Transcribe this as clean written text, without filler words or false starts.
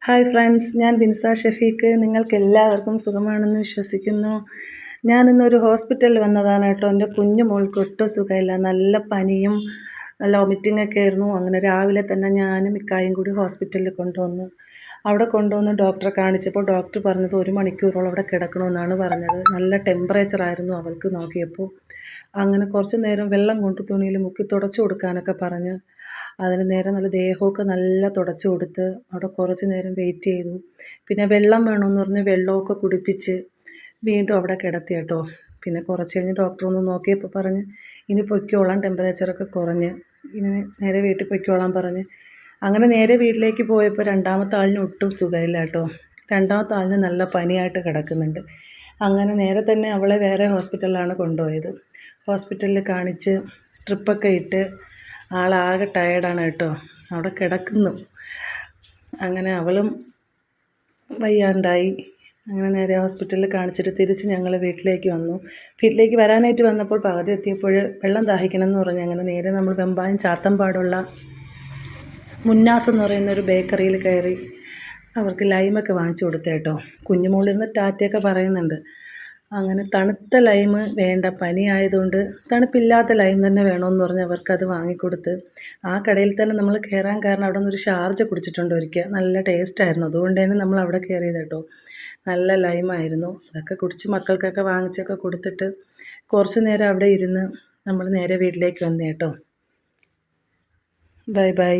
Hi friends, ഞാൻ ബിൻസ ഷെഫീക്ക്. നിങ്ങൾക്കെല്ലാവർക്കും സുഖമാണെന്ന് വിശ്വസിക്കുന്നു. ഞാനിന്നൊരു ഹോസ്പിറ്റലിൽ വന്നതാണ് കേട്ടോ. എൻ്റെ കുഞ്ഞു മോൾക്ക് ഒട്ടും സുഖമില്ല, നല്ല പനിയും നല്ല വൊമിറ്റിങ്ങൊക്കെ ആയിരുന്നു. അങ്ങനെ രാവിലെ തന്നെ ഞാനും ഇക്കായും കൂടി ഹോസ്പിറ്റലിൽ കൊണ്ടുവന്നു. അവിടെ കൊണ്ടുവന്ന് ഡോക്ടറെ കാണിച്ചപ്പോൾ ഡോക്ടർ പറഞ്ഞത് 1 മണിക്കൂറോളം അവിടെ കിടക്കണമെന്നാണ് പറഞ്ഞത്. നല്ല ടെമ്പറേച്ചറായിരുന്നു അവൾക്ക് നോക്കിയപ്പോൾ. അങ്ങനെ കുറച്ച് നേരം വെള്ളം കൊണ്ട് തുണിയിൽ മുക്കി തുടച്ചു കൊടുക്കാനൊക്കെ പറഞ്ഞു. അതിന് നേരം നല്ല ദേഹമൊക്കെ നല്ല തുടച്ചു കൊടുത്ത് അവിടെ കുറച്ച് നേരം വെയിറ്റ് ചെയ്തു. പിന്നെ വെള്ളം വേണമെന്ന് പറഞ്ഞ് വെള്ളമൊക്കെ കുടിപ്പിച്ച് വീണ്ടും അവിടെ കിടത്തി കേട്ടോ. പിന്നെ കുറച്ച് കഴിഞ്ഞ് ഡോക്ടർ ഒന്ന് നോക്കിയപ്പോൾ പറഞ്ഞ് ഇനി പൊയ്ക്കോളാൻ, ടെമ്പറേച്ചറൊക്കെ കുറഞ്ഞ് ഇനി നേരെ വീട്ടിൽ പൊയ്ക്കോളാൻ പറഞ്ഞ്. അങ്ങനെ നേരെ വീട്ടിലേക്ക് പോയപ്പോൾ രണ്ടാമത്തെ ആളിന് ഒട്ടും സുഖമില്ല കേട്ടോ. രണ്ടാമത്തെ ആളിന് നല്ല പനിയായിട്ട് കിടക്കുന്നുണ്ട്. അങ്ങനെ നേരെ തന്നെ അവളെ വേറെ ഹോസ്പിറ്റലിലാണ് കൊണ്ടുപോയത്. ഹോസ്പിറ്റലിൽ കാണിച്ച് ട്രിപ്പൊക്കെ ഇട്ട് ആളാകെ ടയേർഡാണ് കേട്ടോ. അവിടെ കിടക്കുന്നു. അങ്ങനെ അവളും വയ്യാണ്ടായി. അങ്ങനെ നേരെ ഹോസ്പിറ്റലിൽ കാണിച്ചിട്ട് തിരിച്ച് ഞങ്ങൾ വീട്ടിലേക്ക് വന്നു. വീട്ടിലേക്ക് വരാനായിട്ട് വന്നപ്പോൾ പകുതി എത്തിയപ്പോൾ വെള്ളം ദാഹിക്കണമെന്ന് പറഞ്ഞ് അങ്ങനെ നേരെ നമ്മൾ വെമ്പായം ചാത്തമ്പാടുള്ള മുന്നാസ് എന്ന് പറയുന്നൊരു ബേക്കറിയിൽ കയറി അവർക്ക് ലൈമൊക്കെ വാങ്ങിച്ചു കൊടുത്തു കേട്ടോ. കുഞ്ഞുമോളിരുന്ന് ടാറ്റയൊക്കെ പറയുന്നുണ്ട്. അങ്ങനെ തണുത്ത ലൈം വേണ്ട, പനി ആയതുകൊണ്ട് തണുപ്പില്ലാത്ത ലൈം തന്നെ വേണമെന്ന് പറഞ്ഞ് അവർക്കത് വാങ്ങിക്കൊടുത്ത്. ആ കടയിൽ തന്നെ നമ്മൾ കയറാൻ കാരണം അവിടെ നിന്നൊരു ഷാർജ കുടിച്ചിട്ടുണ്ട് ഒരിക്കൽ, നല്ല ടേസ്റ്റായിരുന്നു. അതുകൊണ്ട് തന്നെ നമ്മൾ അവിടെ കയറിയത് കേട്ടോ. നല്ല ലൈമായിരുന്നു. അതൊക്കെ കുടിച്ച് മക്കൾക്കൊക്കെ വാങ്ങിച്ചൊക്കെ കൊടുത്തിട്ട് കുറച്ച് നേരം അവിടെ ഇരുന്ന് നമ്മൾ നേരെ വീട്ടിലേക്ക് വന്നു കേട്ടോ. Bye bye.